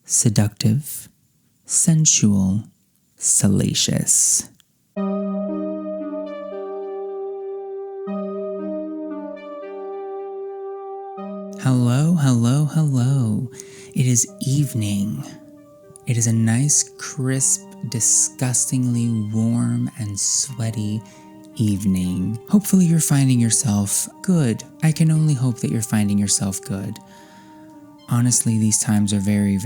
seductive, sensual, salacious. Hello, hello, hello. It is evening. It is a nice, crisp, disgustingly warm and sweaty evening. Hopefully you're finding yourself good. I can only hope that you're finding yourself good. Honestly, these times are very.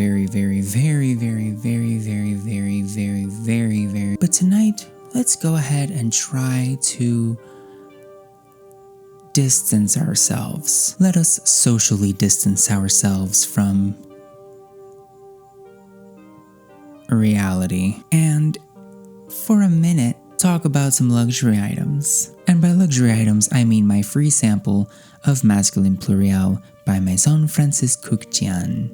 But tonight, let's go ahead and try to distance ourselves. Let us socially distance ourselves from reality. And for a minute, talk about some luxury items. And by luxury items, I mean my free sample of Masculin Pluriel by Maison Francis Cooktian,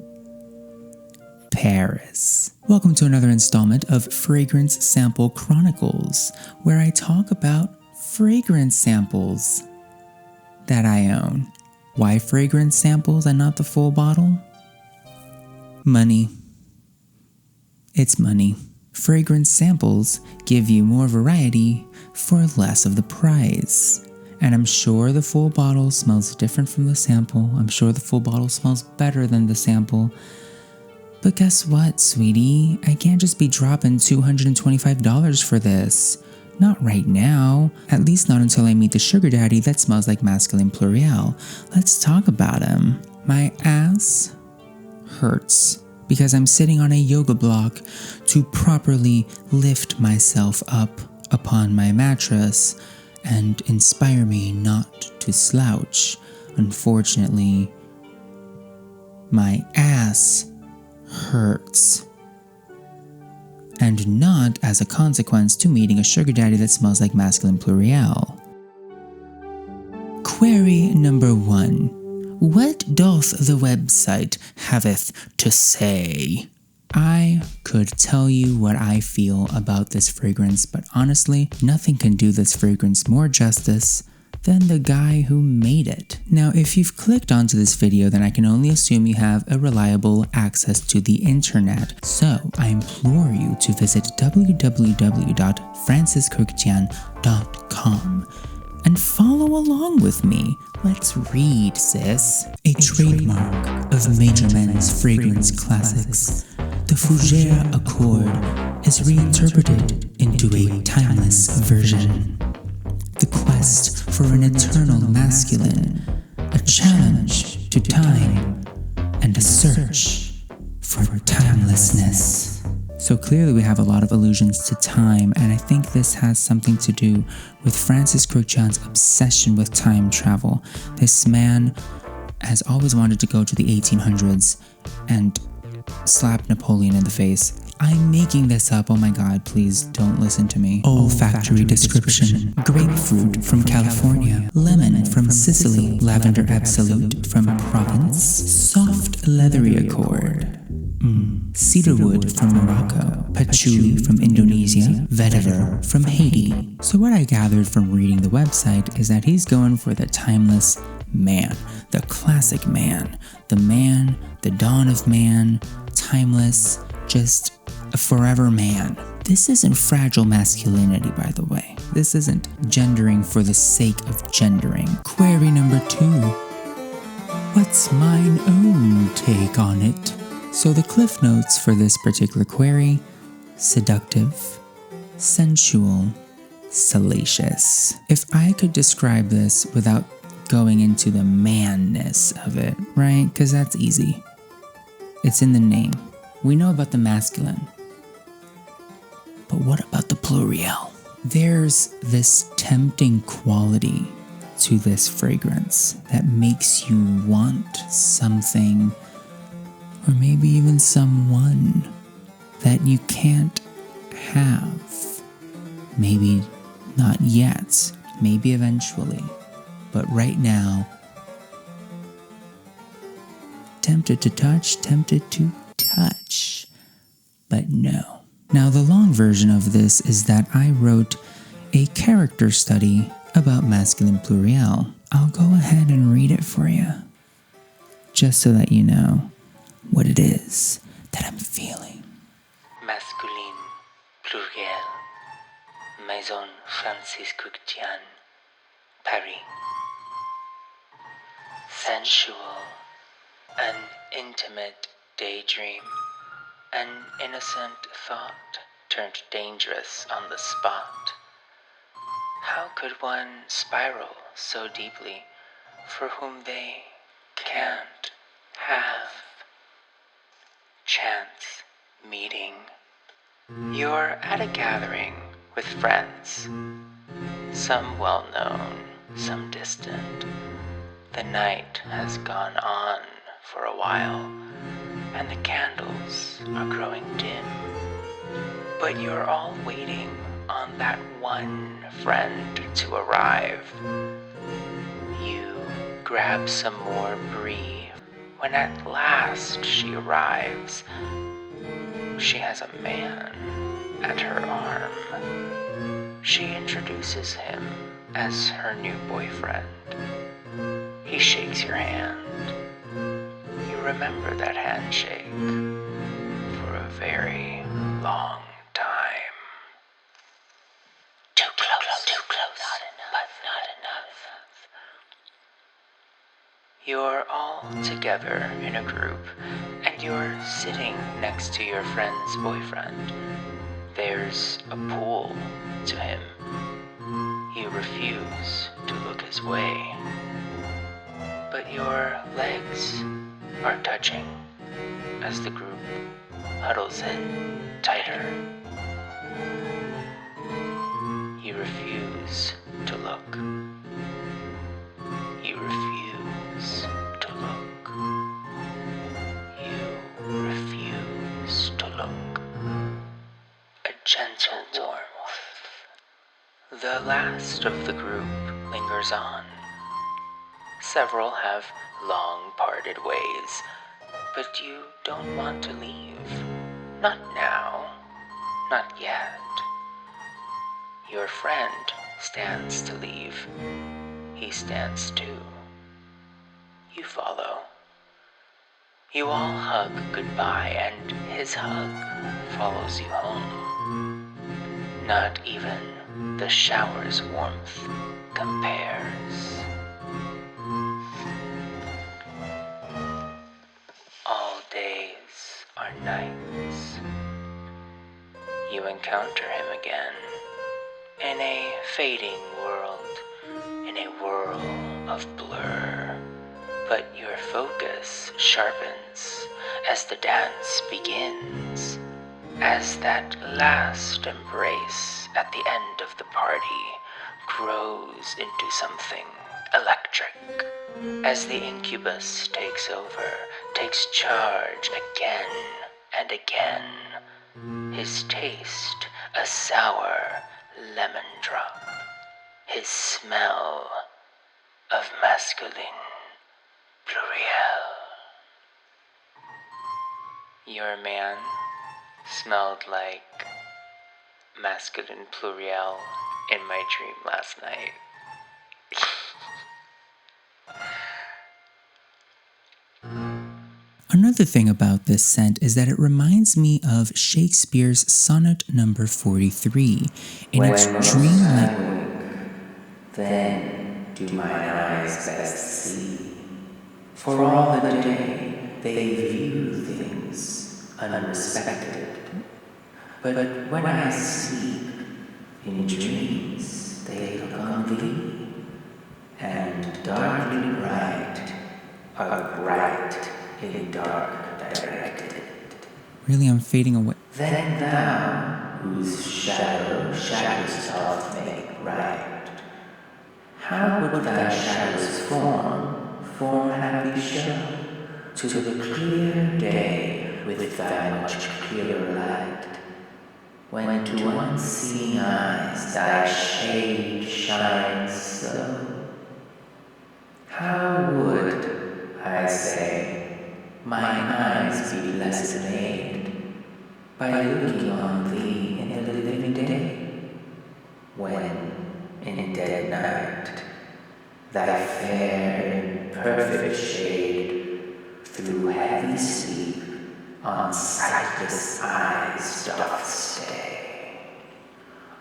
Paris. Welcome to another installment of Fragrance Sample Chronicles, where I talk about fragrance samples that I own. Why fragrance samples and not the full bottle? Money. It's money. Fragrance samples give you more variety for less of the price. And I'm sure the full bottle smells different from the sample. I'm sure the full bottle smells better than the sample. But guess what, sweetie? I can't just be dropping $225 for this. Not right now. At least not until I meet the sugar daddy that smells like Masculin Pluriel. Let's talk about him. My ass hurts because I'm sitting on a yoga block to properly lift myself up upon my mattress and inspire me not to slouch. Unfortunately, my ass hurts. And not as a consequence to meeting a sugar daddy that smells like Masculin Pluriel. Query number 1. What doth the website haveth to say? I could tell you what I feel about this fragrance, but honestly, nothing can do this fragrance more justice than the guy who made it. Now, if you've clicked onto this video, then I can only assume you have a reliable access to the internet. So, I implore you to visit www.franciscooktian.com and follow along with me. Let's read, sis. A trademark of Major Men's fragrance classics, the Fougere Accord is reinterpreted into a timeless version. The quest for an eternal masculine, a challenge to time, and a search for timelessness. So clearly we have a lot of allusions to time, and I think this has something to do with Francis Cooktian's obsession with time travel. This man has always wanted to go to the 1800s and slap Napoleon in the face. I'm making this up, oh my god, please don't listen to me. Olfactory description. Grapefruit from California. Lemon from Sicily. Lavender absolute from Provence. Soft leathery accord. Cedarwood from Morocco. Patchouli from Indonesia. Vetiver from Haiti. So what I gathered from reading the website is that he's going for the timeless man. The classic man. The man, the dawn of man. Timeless, just a forever man. This isn't fragile masculinity, by the way. This isn't gendering for the sake of gendering. Query number 2. What's mine own take on it? So the cliff notes for this particular query: seductive, sensual, salacious. If I could describe this without going into the manness of it, right? Because that's easy. It's in the name. We know about the masculine. But what about the pluriel? There's this tempting quality to this fragrance that makes you want something, or maybe even someone, that you can't have. Maybe not yet, maybe eventually, but right now, tempted to touch, but no. Now, the long version of this is that I wrote a character study about Masculin Pluriel. I'll go ahead and read it for you, just so that you know what it is that I'm feeling. Masculin Pluriel, Maison Francis Coutian, Paris. Sensual, an intimate daydream, an innocent thought turned dangerous on the spot. How could one spiral so deeply for whom they can't have? Chance meeting. You're at a gathering with friends, some well-known, some distant. The night has gone on for a while, and the candles are growing dim. But you're all waiting on that one friend to arrive. You grab some more brie when at last she arrives. She has a man at her arm. She introduces him as her new boyfriend. He shakes your hand. You remember that handshake for a very long time. Too close, not enough, but not enough. You're all together in a group, and you're sitting next to your friend's boyfriend. There's a pool to him. You refuse to look his way. But your legs are touching as the group huddles in tighter. You refuse to look. You refuse to look. You refuse to look. A gentle warmth. The last of the group lingers on. Several have long parted ways, but you don't want to leave. Not now. Not yet. Your friend stands to leave. He stands too. You follow. You all hug goodbye, and his hug follows you home. Not even the shower's warmth compares. All days are nights. You encounter him again in a fading world, in a whirl of blur. But your focus sharpens as the dance begins, as that last embrace at the end of the party grows into something electric, as the incubus takes over, takes charge again and again. His taste a sour lemon drop, his smell of masculine pluriel. Your man smelled like masculine pluriel in my dream last night. Another thing about this scent is that it reminds me of Shakespeare's Sonnet number 43, in its dreamlike. Then do mine eyes best see, for all the day they view things unrespected. But when I sleep, in dreams they look on thee, and darkly bright are bright in dark directed. Really, I'm fading away. Then thou, whose shadows doth make right, how would thy shadows form happy show, to the clear day with thy much clearer light, when to unseeing eyes thy shade shines so? How would, I say, mine eyes be blessed made, by looking on thee in the living day, when, in dead night, thy fair imperfect shade through heavy sleep on sightless eyes doth stay.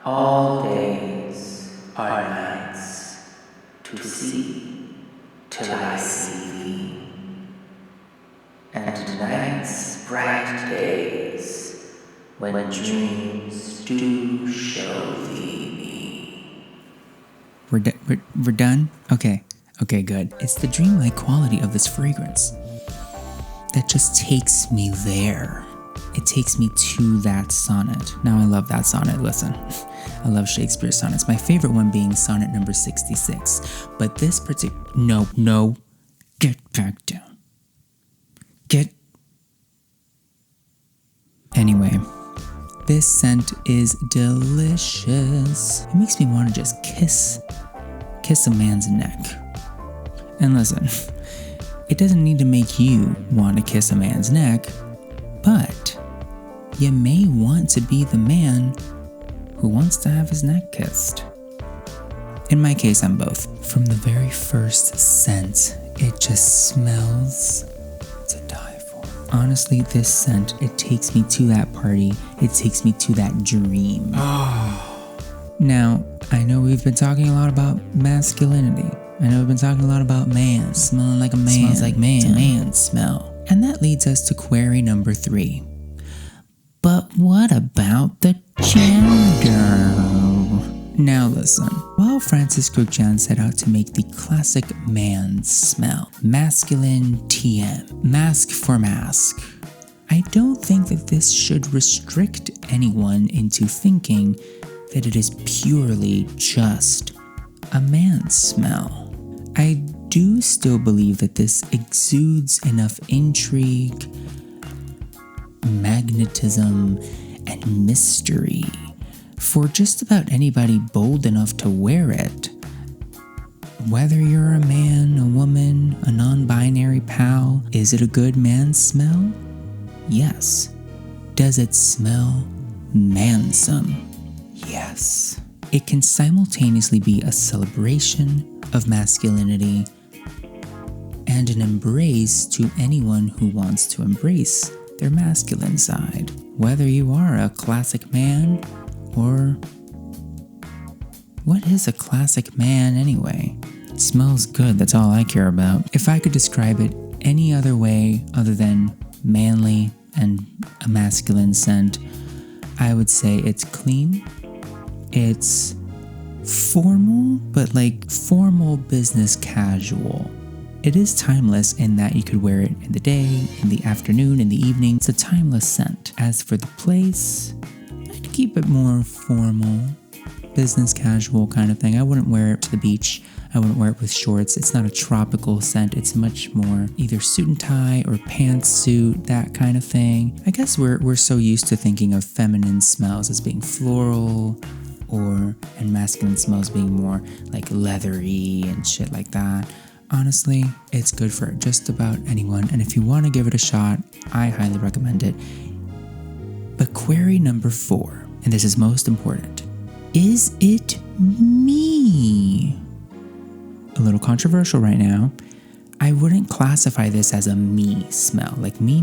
All days are nights to see till I see thee, and nights bright days when dreams do show thee me. We're done? Okay, good. It's the dreamlike quality of this fragrance that just takes me there. It takes me to that sonnet. Now I love that sonnet, listen. I love Shakespeare's sonnets. My favorite one being sonnet number 66. But this particular... No. Get back down. Anyway, this scent is delicious. It makes me want to just kiss a man's neck. And listen, it doesn't need to make you want to kiss a man's neck, but you may want to be the man who wants to have his neck kissed. In my case, I'm both. From the very first scent, it just smells to die for. Honestly, this scent, it takes me to that party. It takes me to that dream. Now, I know we've been talking a lot about masculinity. I know we've been talking a lot about man, smelling like a man. Smells like man. It's a man smell. And that leads us to query number 3. But what about the gender? Now listen, while Francis Cruikshank set out to make the classic man smell, masculine TM, mask for mask, I don't think that this should restrict anyone into thinking that it is purely just a man smell. I do still believe that this exudes enough intrigue, magnetism, and mystery for just about anybody bold enough to wear it. Whether you're a man, a woman, a non-binary pal, is it a good man smell? Yes. Does it smell mansome? Yes. It can simultaneously be a celebration of masculinity and an embrace to anyone who wants to embrace their masculine side. Whether you are a classic man or... what is a classic man anyway? It smells good, that's all I care about. If I could describe it any other way other than manly and a masculine scent, I would say it's clean, it's formal, but like formal business casual. It is timeless in that you could wear it in the day, in the afternoon, in the evening. It's a timeless scent. As for the place, I'd keep it more formal, business casual kind of thing. I wouldn't wear it to the beach. I wouldn't wear it with shorts. It's not a tropical scent. It's much more either suit and tie or pantsuit, that kind of thing. I guess we're so used to thinking of feminine smells as being floral, and masculine smells being more like leathery and shit like that. Honestly, it's good for just about anyone, and if you want to give it a shot, I highly recommend it. But query number 4, and this is most important, is it me? A little controversial right now. I wouldn't classify this as a me smell, like me,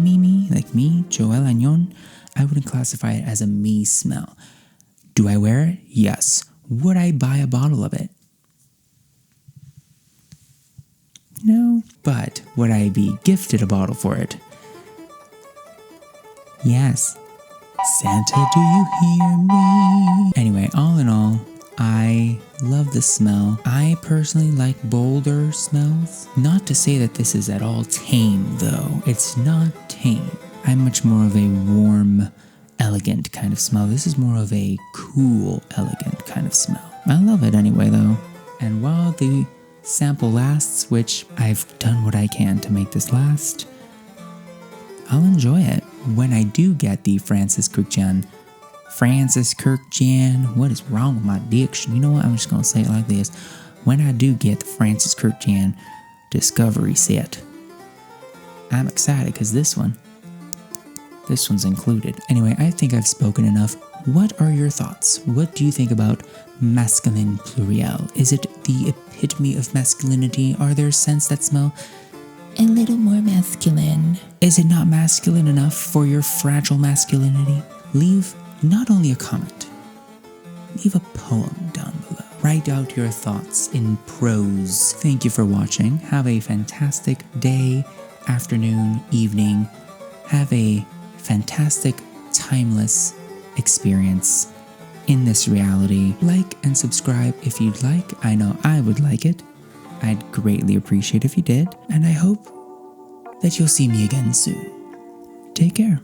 like me, Joel Agnon. I wouldn't classify it as a me smell. Do I wear it? Yes. Would I buy a bottle of it? No. But would I be gifted a bottle for it? Yes. Santa, do you hear me? Anyway, all in all, I love the smell. I personally like bolder smells. Not to say that this is at all tame, though. It's not tame. I'm much more of a warm, elegant kind of smell. This is more of a cool, elegant kind of smell. I love it anyway, though. And while the sample lasts, which I've done what I can to make this last, I'll enjoy it. When I do get the Francis Cruikshank, what is wrong with my diction? You know what? I'm just gonna say it like this. When I do get the Francis Cruikshank Discovery set, I'm excited because this one's included. Anyway, I think I've spoken enough. What are your thoughts? What do you think about Masculin Pluriel? Is it the epitome of masculinity? Are there scents that smell a little more masculine. Is it not masculine enough for your fragile masculinity? Leave not only a comment, leave a poem down below. Write out your thoughts in prose. Thank you for watching. Have a fantastic day, afternoon, evening. Have a fantastic, timeless experience in this reality. Like and subscribe if you'd like. I know I would like it. I'd greatly appreciate if you did. And I hope that you'll see me again soon. Take care.